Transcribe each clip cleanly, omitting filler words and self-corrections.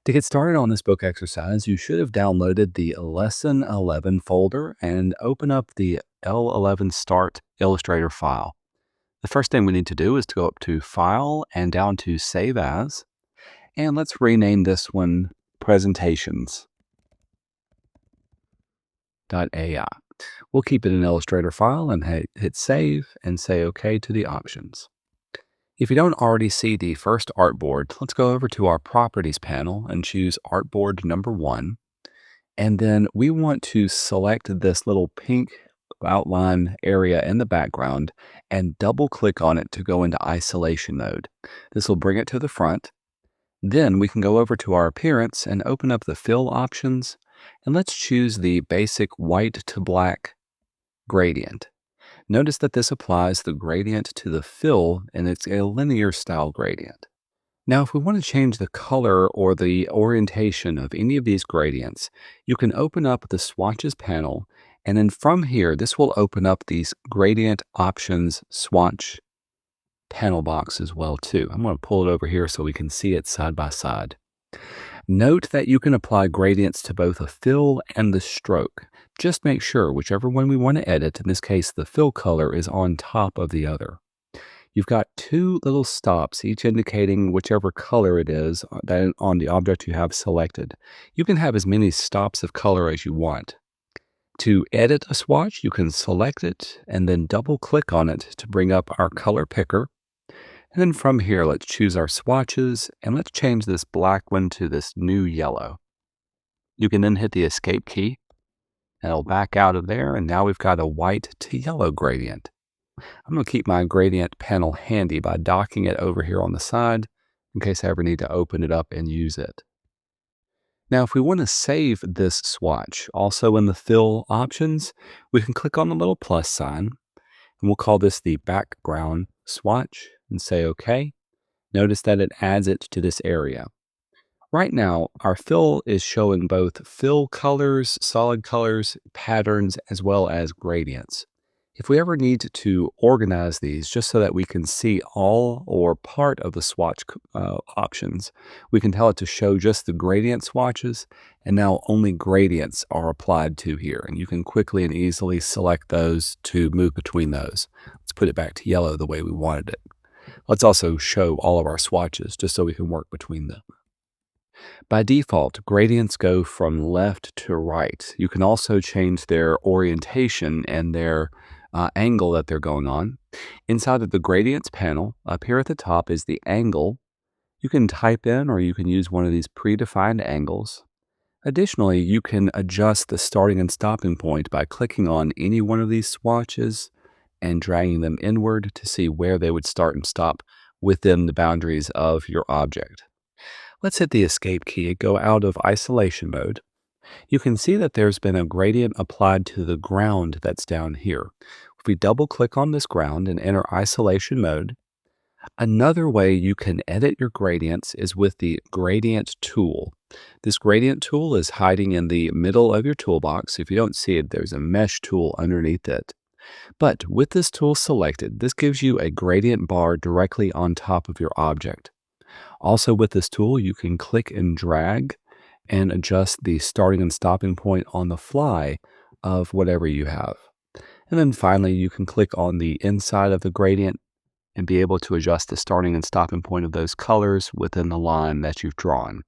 To get started on this book exercise, you should have downloaded the Lesson 11 folder and open up the L11 Start Illustrator file. The first thing we need to do is to go up to File and down to Save As, and let's rename this one Presentations.ai. We'll keep it an Illustrator file and hit Save and say OK to the options. If you don't already see the first artboard, let's go over to our Properties panel and choose Artboard number 1. And then we want to select this little pink outline area in the background and double click on it to go into isolation mode. This will bring it to the front. Then we can go over to our appearance and open up the fill options. And let's choose the basic white to black gradient. Notice that this applies the gradient to the fill, and it's a linear style gradient. Now, if we want to change the color or the orientation of any of these gradients, you can open up the swatches panel, and then from here, this will open up these gradient options swatch panel box as well too. I'm going to pull it over here so we can see it side by side. Note that you can apply gradients to both a fill and the stroke. Just make sure whichever one we want to edit, in this case the fill color, is on top of the other. You've got two little stops, each indicating whichever color it is that on the object you have selected. You can have as many stops of color as you want. To edit a swatch, you can select it and then double click on it to bring up our color picker. And then from here, let's choose our swatches and let's change this black one to this new yellow. You can then hit the escape key and it'll back out of there. And now we've got a white to yellow gradient. I'm going to keep my gradient panel handy by docking it over here on the side in case I ever need to open it up and use it. Now, if we want to save this swatch, also in the fill options, we can click on the little plus sign and we'll call this the background swatch and say OK. Notice that it adds it to this area. Right now, our fill is showing both fill colors, solid colors, patterns, as well as gradients. If we ever need to organize these just so that we can see all or part of the swatch options, we can tell it to show just the gradient swatches, and now only gradients are applied to here. And you can quickly and easily select those to move between those. Let's put it back to yellow the way we wanted it. Let's also show all of our swatches just so we can work between them. By default, gradients go from left to right. You can also change their orientation and their angle that they're going on. Inside of the gradients panel, up here at the top is the angle. You can type in or you can use one of these predefined angles. Additionally, you can adjust the starting and stopping point by clicking on any one of these swatches and dragging them inward to see where they would start and stop within the boundaries of your object. Let's hit the escape key and go out of isolation mode. You can see that there's been a gradient applied to the ground that's down here. If we double click on this ground and enter isolation mode, another way you can edit your gradients is with the gradient tool. This gradient tool is hiding in the middle of your toolbox. If you don't see it, there's a mesh tool underneath it. But with this tool selected, this gives you a gradient bar directly on top of your object. Also with this tool, you can click and drag and adjust the starting and stopping point on the fly of whatever you have. And then finally, you can click on the inside of the gradient and be able to adjust the starting and stopping point of those colors within the line that you've drawn.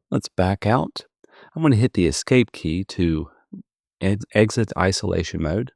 Let's back out. I'm going to hit the escape key to exit isolation mode.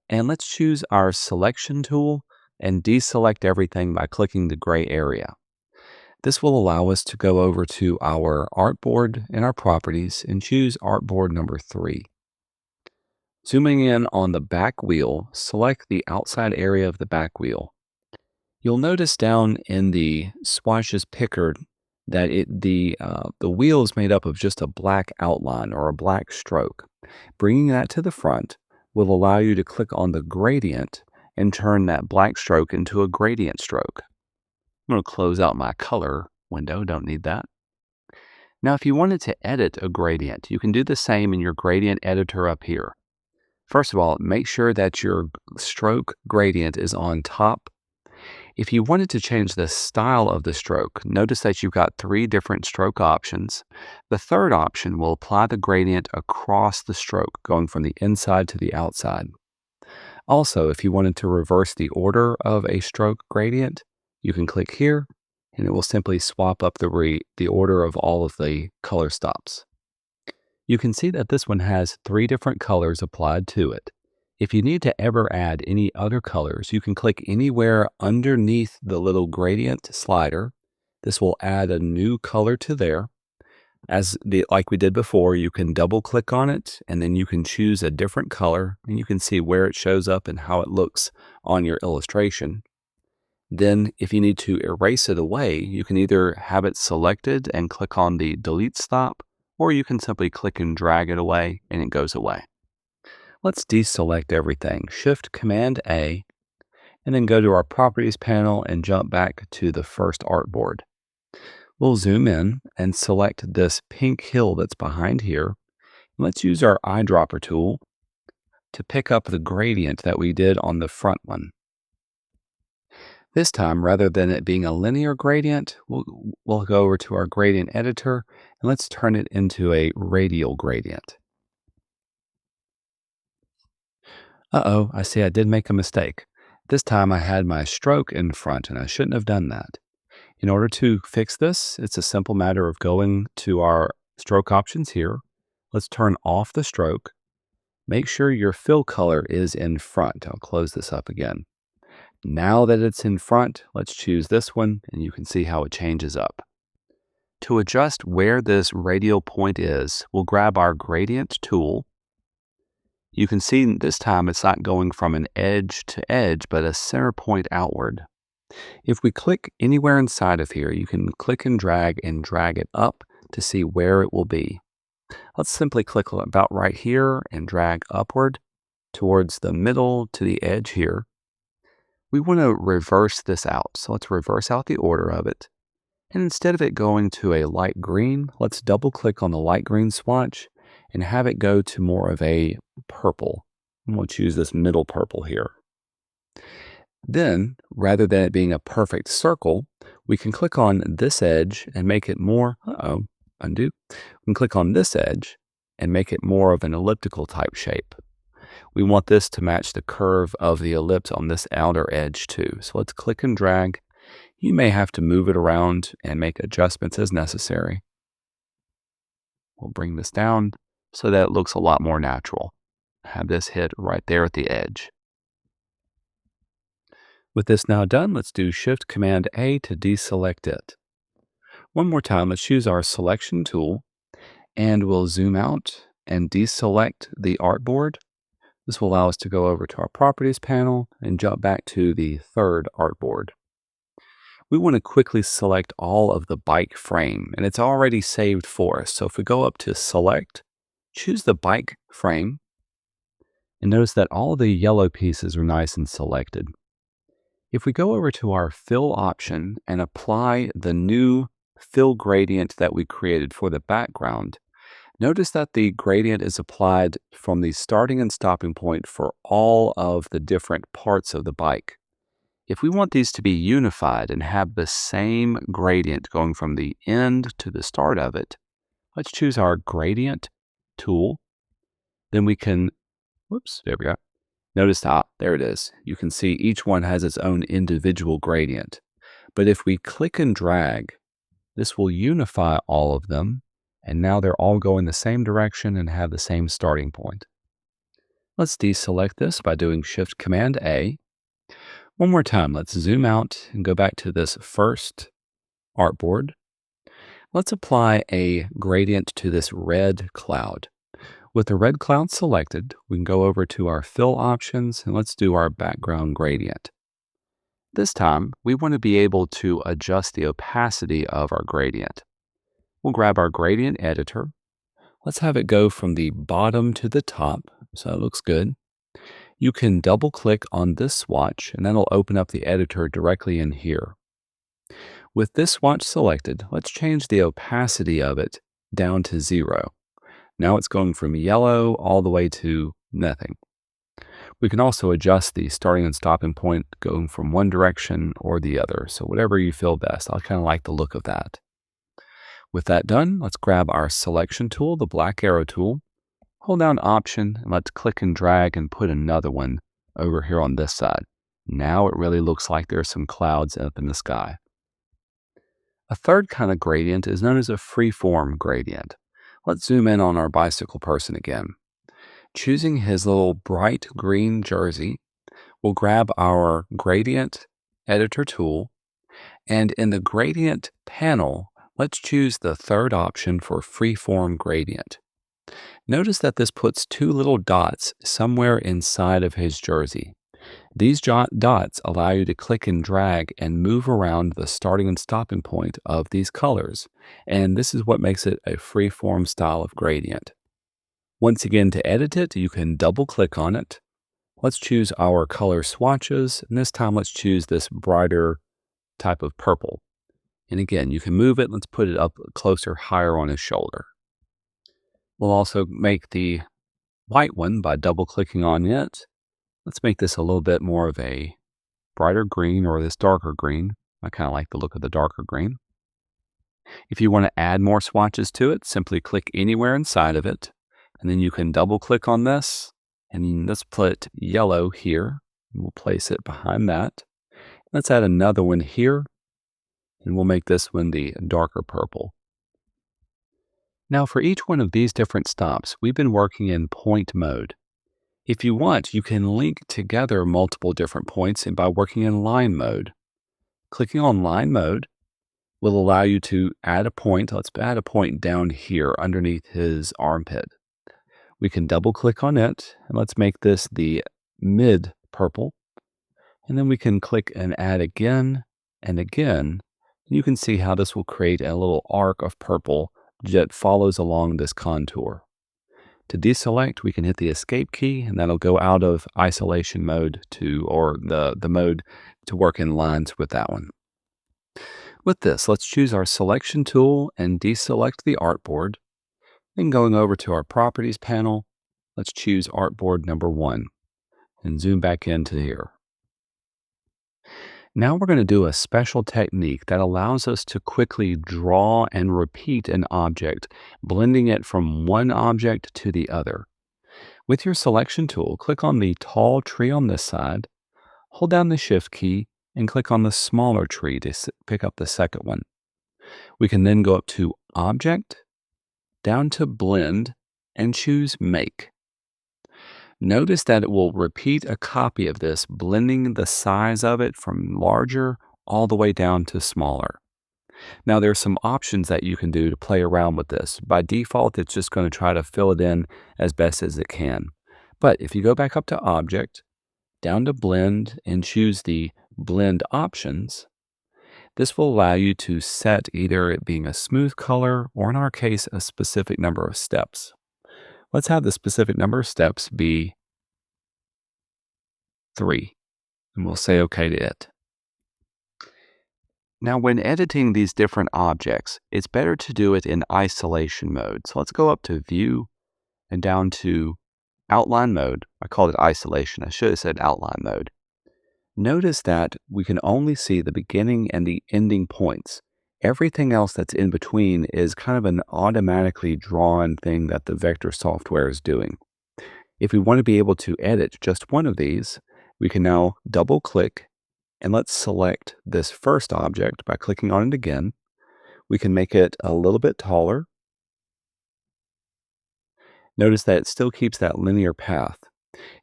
And let's choose our selection tool and deselect everything by clicking the gray area. This will allow us to go over to our artboard in our properties and choose artboard number 3. Zooming in on the back wheel, select the outside area of the back wheel. You'll notice down in the swatches picker that the wheel is made up of just a black outline or a black stroke. Bringing that to the front will allow you to click on the gradient and turn that black stroke into a gradient stroke. I'm going to close out my color window, don't need that. Now, if you wanted to edit a gradient, you can do the same in your gradient editor up here. First of all, make sure that your stroke gradient is on top. If you wanted to change the style of the stroke, notice that you've got three different stroke options. The third option will apply the gradient across the stroke, going from the inside to the outside. Also, if you wanted to reverse the order of a stroke gradient, you can click here and it will simply swap up the order of all of the color stops. You can see that this one has three different colors applied to it. If you need to ever add any other colors, you can click anywhere underneath the little gradient slider. This will add a new color to there. Like we did before, you can double click on it and then you can choose a different color and you can see where it shows up and how it looks on your illustration. Then if you need to erase it away, you can either have it selected and click on the delete stop, or you can simply click and drag it away and it goes away. Let's deselect everything. Shift Command A, and then go to our Properties panel and jump back to the first artboard. We'll zoom in and select this pink hill that's behind here. Let's use our eyedropper tool to pick up the gradient that we did on the front one. This time, rather than it being a linear gradient, we'll go over to our gradient editor and let's turn it into a radial gradient. Uh-oh, I see I did make a mistake. This time I had my stroke in front and I shouldn't have done that. In order to fix this, it's a simple matter of going to our stroke options here. Let's turn off the stroke. Make sure your fill color is in front. I'll close this up again. Now that it's in front, let's choose this one and you can see how it changes up. To adjust where this radial point is, we'll grab our gradient tool. You can see this time it's not going from an edge to edge, but a center point outward. If we click anywhere inside of here, you can click and drag it up to see where it will be. Let's simply click about right here and drag upward towards the middle to the edge here. We want to reverse this out, so let's reverse out the order of it. And instead of it going to a light green, let's double click on the light green swatch and have it go to more of a purple. And we'll choose this middle purple here. Then, rather than it being a perfect circle, we can click on this edge and make it more, undo. We can click on this edge and make it more of an elliptical type shape. We want this to match the curve of the ellipse on this outer edge too. So let's click and drag. You may have to move it around and make adjustments as necessary. We'll bring this down so that it looks a lot more natural. Have this hit right there at the edge. With this now done, let's do Shift Command A to deselect it. One more time, let's use our selection tool and we'll zoom out and deselect the artboard. This will allow us to go over to our Properties panel and jump back to the third artboard. We want to quickly select all of the bike frame, and it's already saved for us. So if we go up to Select, choose the bike frame, and notice that all the yellow pieces are nice and selected. If we go over to our Fill option and apply the new fill gradient that we created for the background, notice that the gradient is applied from the starting and stopping point for all of the different parts of the bike. If we want these to be unified and have the same gradient going from the end to the start of it, let's choose our gradient tool. Then we can, there we go. Notice there it is. You can see each one has its own individual gradient. But if we click and drag, this will unify all of them. And now they're all going the same direction and have the same starting point. Let's deselect this by doing Shift Command A. One more time, let's zoom out and go back to this first artboard. Let's apply a gradient to this red cloud. With the red cloud selected, we can go over to our Fill options and let's do our background gradient. This time, we want to be able to adjust the opacity of our gradient. We'll grab our gradient editor. Let's have it go from the bottom to the top, so it looks good. You can double click on this swatch and that'll open up the editor directly in here. With this swatch selected, let's change the opacity of it down to 0. Now it's going from yellow all the way to nothing. We can also adjust the starting and stopping point going from one direction or the other. So whatever you feel best. I kind of like the look of that. With that done, let's grab our selection tool, the black arrow tool, hold down Option, and let's click and drag and put another one over here on this side. Now it really looks like there's some clouds up in the sky. A third kind of gradient is known as a freeform gradient. Let's zoom in on our bicycle person again. Choosing his little bright green jersey, we'll grab our gradient editor tool, and in the gradient panel, let's choose the third option for freeform gradient. Notice that this puts two little dots somewhere inside of his jersey. These dots allow you to click and drag and move around the starting and stopping point of these colors, and this is what makes it a freeform style of gradient. Once again, to edit it, you can double click on it. Let's choose our color swatches, and this time let's choose this brighter type of purple. And again, you can move it. Let's put it up closer, higher on his shoulder. We'll also make the white one by double clicking on it. Let's make this a little bit more of a brighter green or this darker green. I kind of like the look of the darker green. If you want to add more swatches to it, simply click anywhere inside of it. And then you can double click on this. And let's put yellow here. We'll place it behind that. Let's add another one here. And we'll make this one the darker purple. Now for each one of these different stops, we've been working in point mode. If you want, you can link together multiple different points by working in line mode. Clicking on line mode will allow you to add a point. Let's add a point down here underneath his armpit. We can double click on it, and let's make this the mid purple. And then we can click and add again and again. You can see how this will create a little arc of purple that follows along this contour. To deselect, we can hit the escape key, and that'll go out of isolation mode or the mode to work in lines with that one. With this, let's choose our selection tool and deselect the artboard. Then going over to our properties panel, let's choose artboard number 1 and zoom back into here. Now we're going to do a special technique that allows us to quickly draw and repeat an object, blending it from one object to the other. With your selection tool, click on the tall tree on this side, hold down the Shift key, and click on the smaller tree to pick up the second one. We can then go up to Object, down to Blend, and choose Make. Notice that it will repeat a copy of this, blending the size of it from larger all the way down to smaller. Now, there's some options that you can do to play around with this. By default, it's just going to try to fill it in as best as it can. But if you go back up to Object, down to Blend, and choose the Blend options, this will allow you to set either it being a smooth color or, in our case, a specific number of steps. Let's have the specific number of steps be 3, and we'll say OK to it. Now, when editing these different objects, it's better to do it in isolation mode. So let's go up to View and down to Outline mode. I called it isolation. I should have said outline mode. Notice that we can only see the beginning and the ending points. Everything else that's in between is kind of an automatically drawn thing that the vector software is doing. If we want to be able to edit just one of these, we can now double click and let's select this first object by clicking on it again. We can make it a little bit taller. Notice that it still keeps that linear path.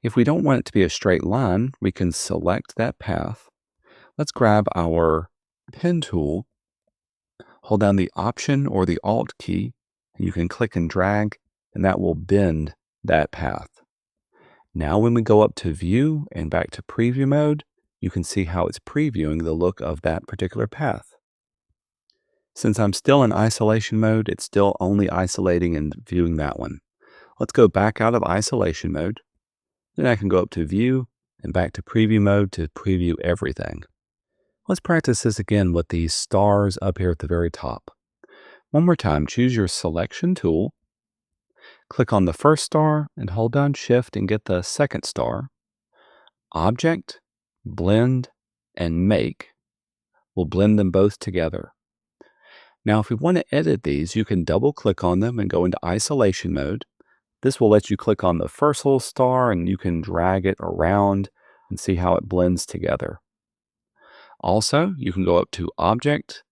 If we don't want it to be a straight line, we can select that path. Let's grab our pen tool, hold down the Option or the Alt key, and you can click and drag, and that will bend that path. Now when we go up to View and back to Preview mode, you can see how it's previewing the look of that particular path. Since I'm still in isolation mode, it's still only isolating and viewing that one. Let's go back out of isolation mode. Then I can go up to View and back to Preview mode to preview everything. Let's practice this again with these stars up here at the very top. One more time, choose your selection tool, click on the first star and hold down Shift and get the second star. Object, Blend, and Make will blend them both together. Now, if we want to edit these, you can double click on them and go into isolation mode. This will let you click on the first little star and you can drag it around and see how it blends together. Also, you can go up to Object,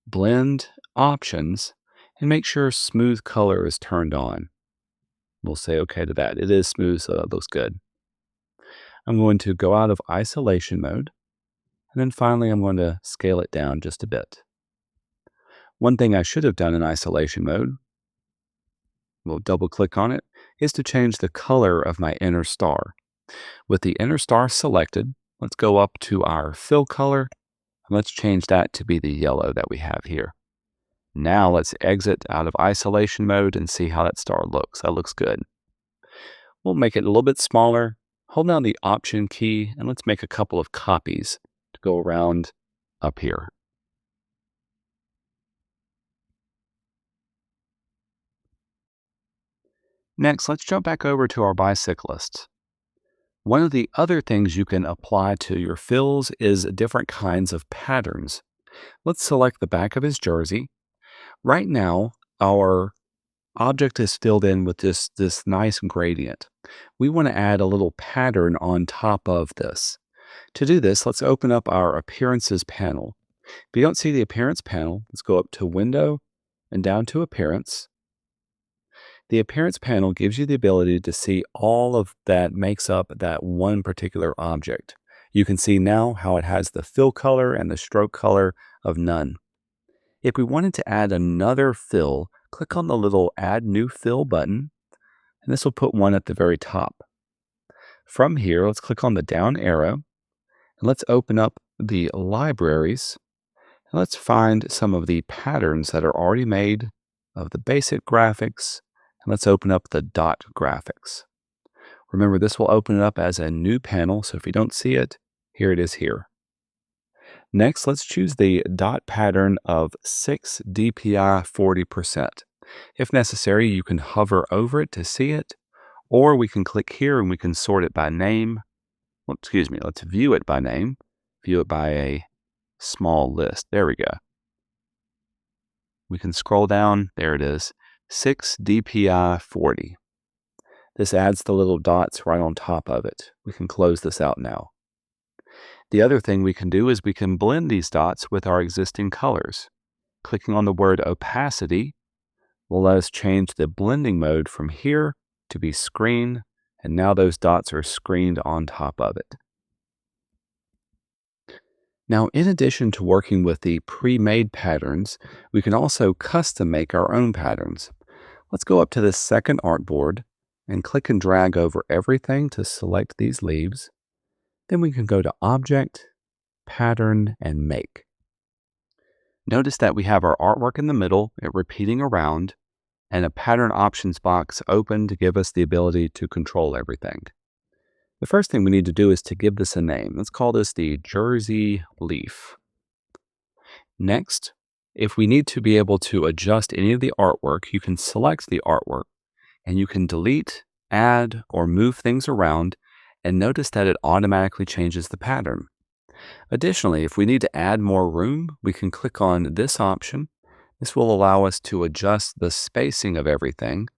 Blend, Options, and make sure Smooth Color is turned on. We'll say OK to that. It is smooth, so that looks good. I'm going to go out of isolation mode, and then finally I'm going to scale it down just a bit. One thing I should have done in isolation mode, we'll double click on it, is to change the color of my inner star. With the inner star selected, let's go up to our fill color, and let's change that to be the yellow that we have here. Now let's exit out of isolation mode and see how that star looks. That looks good. We'll make it a little bit smaller. Hold down the Option key, and let's make a couple of copies to go around up here. Next, let's jump back over to our bicyclist. One of the other things you can apply to your fills is different kinds of patterns. Let's select the back of his jersey. Right now, our object is filled in with this nice gradient. We want to add a little pattern on top of this. To do this, let's open up our Appearances panel. If you don't see the Appearance panel, let's go up to Window and down to Appearance. The Appearance panel gives you the ability to see all of that makes up that one particular object. You can see now how it has the fill color and the stroke color of none. If we wanted to add another fill, click on the little Add New Fill button, and this will put one at the very top. From here, let's click on the down arrow, and let's open up the libraries, and let's find some of the patterns that are already made of the basic graphics, and let's open up the dot graphics. Remember, this will open it up as a new panel, so if you don't see it, here it is here. Next, let's choose the dot pattern of 6 DPI 40%. If necessary, you can hover over it to see it, or we can click here and we can sort it by name. Well, excuse me, let's view it by name. View it by a small list. There we go. We can scroll down. There it is. 6 DPI 40. This adds the little dots right on top of it. We can close this out now. The other thing we can do is we can blend these dots with our existing colors. Clicking on the word opacity will let us change the blending mode from here to be screen, and now those dots are screened on top of it. Now, in addition to working with the pre-made patterns, we can also custom make our own patterns. Let's go up to this second artboard and click and drag over everything to select these leaves. Then we can go to Object, Pattern, and Make. Notice that we have our artwork in the middle, it repeating around, and a pattern options box open to give us the ability to control everything. The first thing we need to do is to give this a name. Let's call this the Jersey Leaf. Next, if we need to be able to adjust any of the artwork, you can select the artwork and you can delete, add, or move things around, and notice that it automatically changes the pattern. Additionally, if we need to add more room, we can click on this option. This will allow us to adjust the spacing of everything,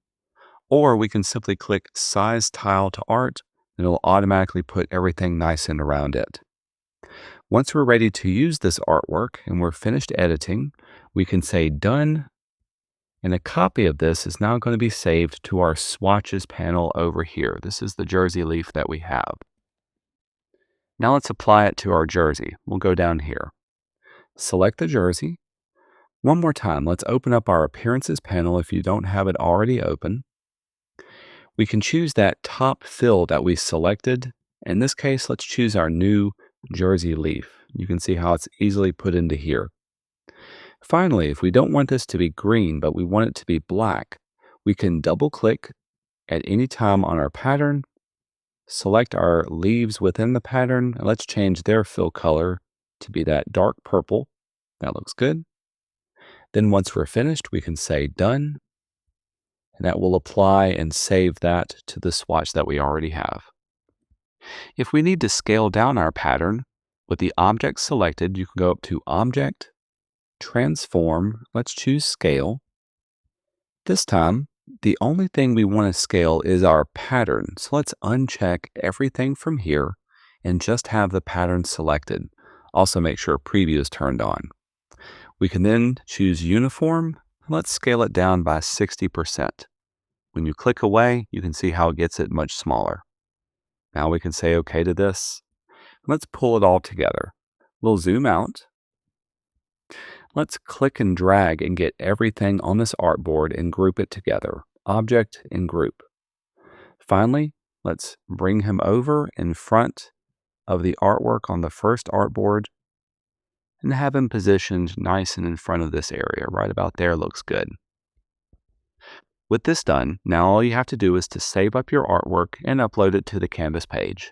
or we can simply click Size Tile to Art, and it will automatically put everything nice and around it. Once we're ready to use this artwork and we're finished editing, we can say Done, and a copy of this is now going to be saved to our swatches panel over here. This is the jersey leaf that we have. Now let's apply it to our jersey. We'll go down here. Select the jersey. One more time, let's open up our Appearances panel if you don't have it already open. We can choose that top fill that we selected. In this case, let's choose our new jersey leaf. You can see how it's easily put into here. Finally, if we don't want this to be green, but we want it to be black, we can double click at any time on our pattern, select our leaves within the pattern, and let's change their fill color to be that dark purple. That looks good. Then once we're finished, we can say Done, and that will apply and save that to the swatch that we already have. If we need to scale down our pattern, with the object selected, you can go up to Object, Transform, let's choose Scale. This time, the only thing we want to scale is our pattern, so let's uncheck everything from here and just have the pattern selected. Also make sure Preview is turned on. We can then choose Uniform. Let's scale it down by 60%. When you click away, you can see how it gets it much smaller. Now we can say OK to this. Let's pull it all together. We'll zoom out. Let's click and drag and get everything on this artboard and group it together. Object and Group. Finally, let's bring him over in front of the artwork on the first artboard and have him positioned nice and in front of this area. Right about there looks good. With this done, now all you have to do is to save up your artwork and upload it to the Canvas page.